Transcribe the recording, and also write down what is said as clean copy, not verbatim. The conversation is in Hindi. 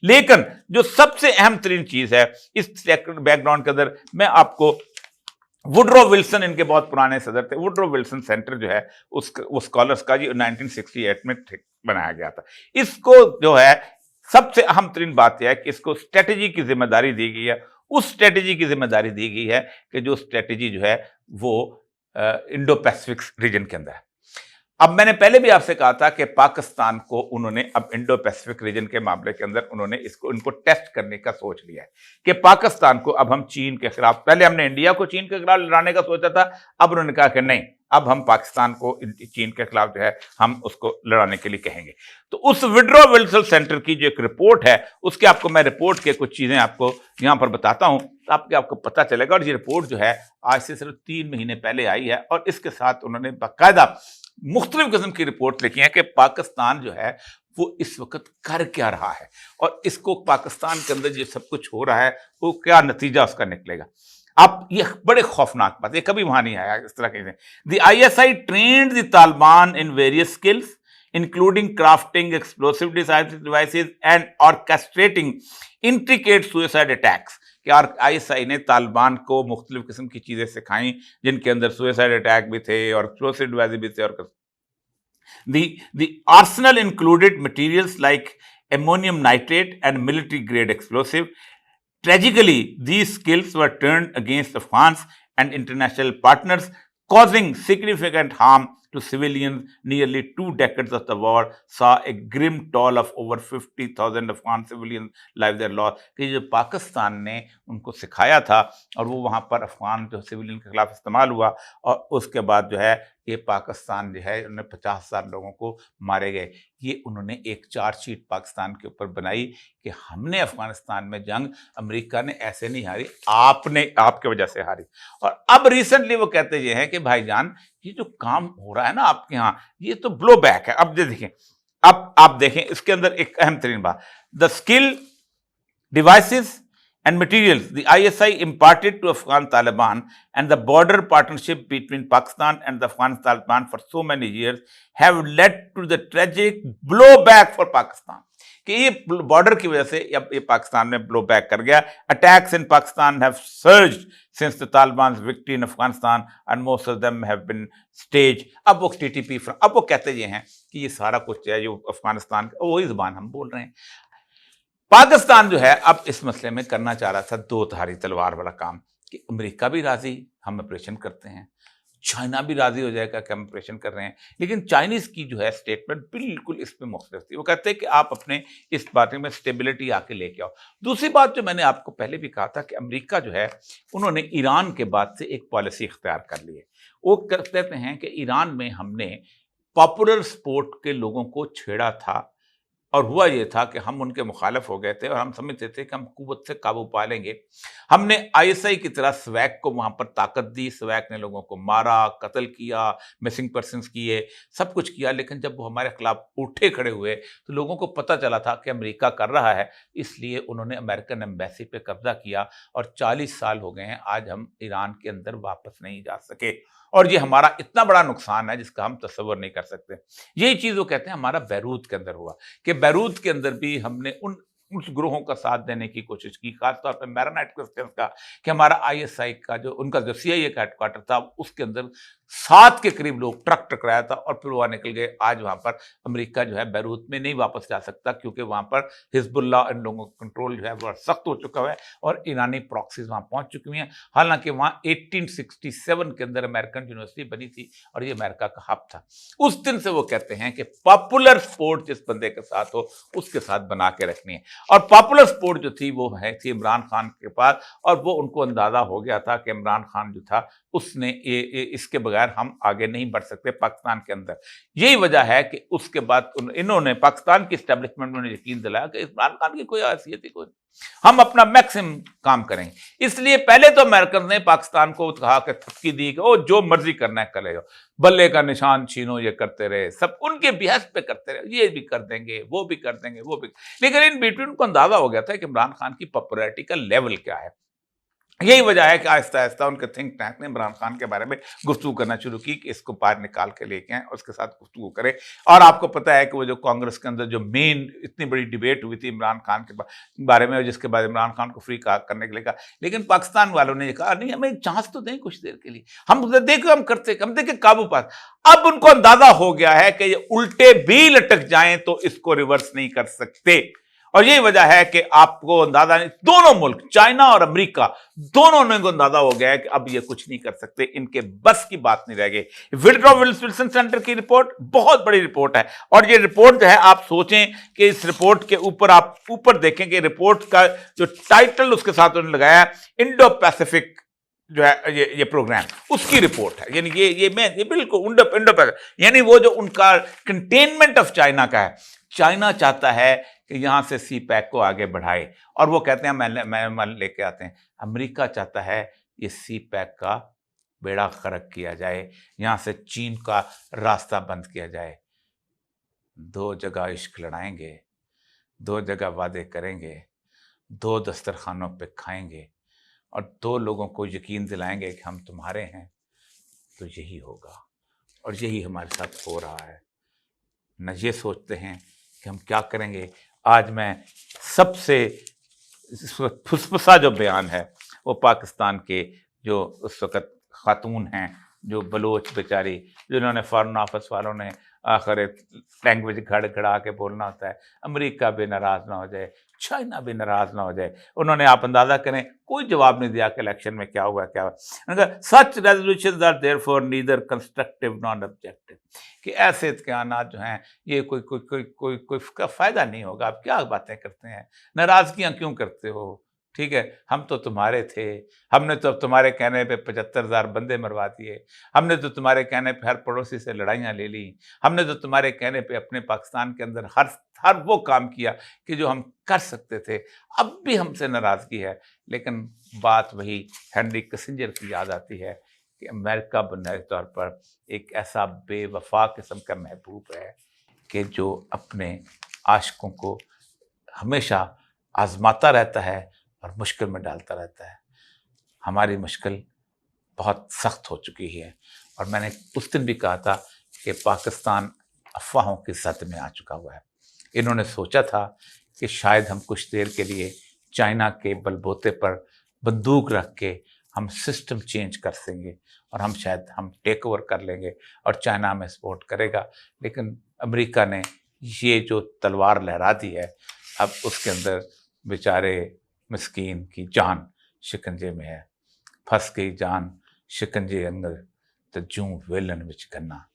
लेकिन जो सबसे अहम तरीन चीज है इस बैकग्राउंड के अंदर, मैं आपको वुडरो विल्सन, इनके बहुत पुराने सदर थे, वुडरो विल्सन सेंटर जो है उस स्कॉलर्स का, जी 1968 में बनाया गया था। इसको जो है सबसे अहम तरीन बात यह है कि इसको स्ट्रेटेजी की जिम्मेदारी दी गई है। उस स्ट्रेटेजी की जिम्मेदारी दी गई है कि जो स्ट्रेटेजी जो है वो इंडो पैसिफिक रीजन के अंदर है। अब मैंने पहले भी आपसे कहा था कि पाकिस्तान को उन्होंने अब इंडो पैसिफिक रीजन के मामले के अंदर उन्होंने इसको इनको टेस्ट करने का सोच लिया है कि पाकिस्तान को अब हम चीन के खिलाफ, पहले हमने इंडिया को चीन के खिलाफ लड़ाने का सोचा था, अब उन्होंने कहा कि नहीं, अब हम पाकिस्तान को चीन के खिलाफ जो है हम उसको लड़ाने के लिए कहेंगे। तो उस वुडरो विल्सन सेंटर की जो एक रिपोर्ट है, उसके आपको मैं रिपोर्ट के कुछ चीजें आपको यहां पर बताता हूं, आपको पता चलेगा। और ये रिपोर्ट जो है आज से सिर्फ 3 महीने पहले आई है और इसके साथ उन्होंने बाकायदा मुख्तलिफ किस्म की रिपोर्ट लिखी है कि पाकिस्तान जो है वो इस वक्त कर क्या रहा है और इसको पाकिस्तान के अंदर जो सब कुछ हो रहा है वो क्या नतीजा उसका निकलेगा। आप ये बड़े खौफनाक बात, ये कभी वहां नहीं आया इस तरह के। The ISI trained the Taliban in various skills including crafting explosive devices and orchestrating intricate suicide attacks. कि आईएसआई ने तालिबान को मुख्तलिफ किस्म की चीजें सिखाई जिनके अंदर सुसाइड अटैक भी थे और एक्सप्लोसिव डिवाइस भी थे। और the arsenal included materials like ammonium nitrate and military grade explosive. Tragically, these skills were turned against Afghans and international partners, causing significant harm to civilians. Nearly 2 decades of the war saw a grim toll of over 50,000 Afghan civilian lives were lost। कि जो पाकिस्तान ने उनको सिखाया था और वो वहाँ पर अफगान जो सिविलियन के खिलाफ इस्तेमाल हुआ और उसके बाद जो है ये पाकिस्तान जो है उन्होंने 50,000 लोगों को मारे गए। ये उन्होंने एक चार्जशीट पाकिस्तान के ऊपर बनाई कि हमने अफगानिस्तान में जंग, अमेरिका ने ऐसे नहीं हारी, आपने आपके वजह से हारी। और अब रिसेंटली वो कहते ये हैं कि भाईजान ये जो काम हो रहा है ना आपके यहाँ, ये तो ब्लो बैक है। अब देखें, अब आप देखें इसके अंदर एक अहम तरीन बात, the skill devices and materials the ISI imparted to Afghan Taliban and the border partnership between Pakistan and the Afghan Taliban for so many years have led to the tragic blowback for Pakistan। कि ये बॉर्डर की वजह से अब ये पाकिस्तान में ब्लो बैक कर गया। Attacks in Pakistan have surged since the Taliban victory in Afghanistan and most of them have been stage. अब वो टीटीपी, अब वो कहते ये हैं कि ये सारा कुछ है जो अफगानिस्तान, वही जुबान हम बोल रहे हैं। पाकिस्तान जो है अब इस मसले में करना चाह रहा था दो धारी तलवार वाला काम कि अमेरिका भी राजी, हम ऑपरेशन करते हैं, चाइना भी राजी हो जाएगा कि हम ऑपरेशन कर रहे हैं। लेकिन चाइनीज की जो है स्टेटमेंट बिल्कुल इस पर मुख्तलिफ थी। वो कहते हैं कि आप अपने इस बारे में स्टेबिलिटी आके लेके आओ। दूसरी बात जो मैंने आपको पहले भी कहा था कि अमेरिका जो है उन्होंने ईरान के बाद से एक पॉलिसी इख्तियार कर ली है। वो कहते हैं कि ईरान में हमने पॉपुलर स्पोर्ट के लोगों को छेड़ा था और हुआ ये था कि हम उनके मुखालिफ हो गए थे और हम समझते थे कि हम कुव्वत से काबू पा लेंगे। हमने आईएसआई की तरह स्वैक को वहाँ पर ताकत दी, स्वैक ने लोगों को मारा, कत्ल किया, मिसिंग पर्सनस किए, सब कुछ किया। लेकिन जब वो हमारे खिलाफ उठे खड़े हुए तो लोगों को पता चला था कि अमेरिका कर रहा है, इसलिए उन्होंने अमेरिकन एम्बेसी पे कब्जा किया और 40 साल हो गए हैं आज हम ईरान के अंदर वापस नहीं जा सके। और ये हमारा इतना बड़ा नुकसान है जिसका हम तस्वर नहीं कर सकते। यही चीज़ वो कहते हैं हमारा बैरूत के अंदर हुआ कि बैरूत के अंदर भी हमने उस ग्रोहों का साथ देने की कोशिश की, खासतौर पर मैरानाइट क्रिश्चियंस का, कि हमारा आईएसआई का जो उनका जो सीआईए का हेडक्वार्टर था उसके अंदर 7 के करीब लोग ट्रक टकराया था और फिर वहाँ निकल गए। आज वहाँ पर अमेरिका जो है बैरूत में नहीं वापस जा सकता क्योंकि वहाँ पर हिजबुल्लाह इन लोगों का कंट्रोल जो है वह सख्त हो चुका है और ईरानी प्रॉक्सीज वहाँ पहुँच चुकी हुई हैं। हालांकि वहाँ 1867 के अंदर अमेरिकन यूनिवर्सिटी बनी थी और ये अमेरिका का हब था। उस दिन से वो कहते हैं कि पॉपुलर स्पोर्ट जिस बंदे के साथ हो उसके साथ बना के रखनी है। और पॉपुलर स्पोर्ट जो थी वो है थी इमरान खान के पास, और वो उनको अंदाजा हो गया था कि इमरान खान जो था उसने ये इसके बगैर हम आगे नहीं बढ़ सकते पाकिस्तान के अंदर। यही वजह है कि उसके बाद इन्होंने पाकिस्तान की एस्टेब्लिशमेंट में यकीन दिलाया कि इमरान खान की कोई हैसियत ही कोई, हम अपना मैक्सिमम काम करेंगे। इसलिए पहले तो अमेरिकन ने पाकिस्तान को कहा कि थपकी दी कि वो जो मर्जी करना है करेगा, बल्ले का निशान छीनो, ये करते रहे, सब उनके बिहस पे करते रहे, ये भी कर देंगे, वो भी कर देंगे, वो भी। लेकिन इन बिटवीन को अंदाजा हो गया था कि इमरान खान की पॉपुलैरिटी का लेवल क्या है। यही वजह है कि आहिस्ता-आहिस्ता उनके थिंक टैंक ने इमरान खान के बारे में गुफ्तगू करना शुरू की कि इसको बाहर निकाल के लेके आएँ और उसके साथ गुफ्तगू करें। और आपको पता है कि वो जो कांग्रेस के अंदर जो मेन इतनी बड़ी डिबेट हुई थी इमरान खान के बारे में, जिसके बाद इमरान खान को फ्री करने के लिए कहा, लेकिन पाकिस्तान वालों ने ये कहा नहीं, हमें एक चांस तो दें कुछ देर के लिए, हम देखो हम देखें काबू पास। अब उनको अंदाजा हो गया है कि ये उल्टे भी लटक जाएं तो इसको रिवर्स नहीं कर सकते। और यही वजह है कि आपको अंदाजा नहीं, दोनों मुल्क चाइना और अमेरिका दोनों ने अंदाजा हो गया है कि अब ये कुछ नहीं कर सकते, इनके बस की बात नहीं रह गई। वुड्रो विल्सन सेंटर की रिपोर्ट बहुत बड़ी रिपोर्ट है और ये रिपोर्ट जो है आप सोचें कि इस रिपोर्ट के ऊपर आप ऊपर देखें कि रिपोर्ट का जो टाइटल उसके साथ उन्होंने लगाया इंडो पैसिफिक जो है ये प्रोग्राम, उसकी रिपोर्ट है। यानी ये बिल्कुल इंडो पैसिफिक, यानी वो जो उनका कंटेनमेंट ऑफ चाइना का है। चाइना चाहता है कि यहां से सी पैक को आगे बढ़ाए और वो कहते हैं मैं लेके आते हैं। अमेरिका चाहता है ये सी पैक का बेड़ा गर्क किया जाए, यहां से चीन का रास्ता बंद किया जाए। दो जगह इश्क लड़ाएंगे, दो जगह वादे करेंगे, दो दस्तरखानों पे खाएंगे और दो लोगों को यकीन दिलाएंगे कि हम तुम्हारे हैं, तो यही होगा। और यही हमारे साथ हो रहा है। न ये सोचते हैं कि हम क्या करेंगे। आज मैं सबसे फुसफुसा जो बयान है वो पाकिस्तान के जो उस वक़्त ख़ातून हैं, जो बलोच बेचारी, जिन्होंने फ़ॉरेन ऑफिस वालों ने आखिर लैंग्वेज गड़-गड़ा के बोलना होता है, अमेरिका भी नाराज़ ना हो जाए, चाइना भी नाराज़ ना हो जाए। उन्होंने आप अंदाज़ा करें कोई जवाब नहीं दिया कि इलेक्शन में क्या हुआ, क्या हुआ। उन्होंने कहा such resolutions are therefore neither constructive not objective, कि ऐसे बयानात जो हैं ये कोई इसका फ़ायदा नहीं होगा। आप क्या बातें करते हैं, नाराज़गियाँ क्यों करते हो? ठीक है, हम तो तुम्हारे थे, हमने तो तुम्हारे कहने पे 75,000 बंदे मरवा दिए, हमने तो तुम्हारे कहने पे हर पड़ोसी से लड़ाइयाँ ले ली, हमने तो तुम्हारे कहने पे अपने पाकिस्तान के अंदर हर वो काम किया कि जो हम कर सकते थे। अब भी हमसे नाराज़गी है, लेकिन बात वही हेनरी किसिंजर की याद आती है कि अमेरिका बुनियादी तौर पर एक ऐसा बेवफा किस्म का महबूब है कि जो अपने आशिकों को हमेशा आज़माता रहता है और मुश्किल में डालता रहता है। हमारी मुश्किल बहुत सख्त हो चुकी है और मैंने उस दिन भी कहा था कि पाकिस्तान अफ़वाहों की ज़द में आ चुका हुआ है। इन्होंने सोचा था कि शायद हम कुछ देर के लिए चाइना के बलबूते पर बंदूक रख के हम सिस्टम चेंज कर देंगे और हम शायद टेक ओवर कर लेंगे और चाइना हमें सपोर्ट करेगा। लेकिन अमेरिका ने ये जो तलवार लहरा दी है, अब उसके अंदर बेचारे मिस्कीन की जान शिकंजे में है। फंस गई जान शिकंजे अंदर तो जूं वेलन विच गन्ना।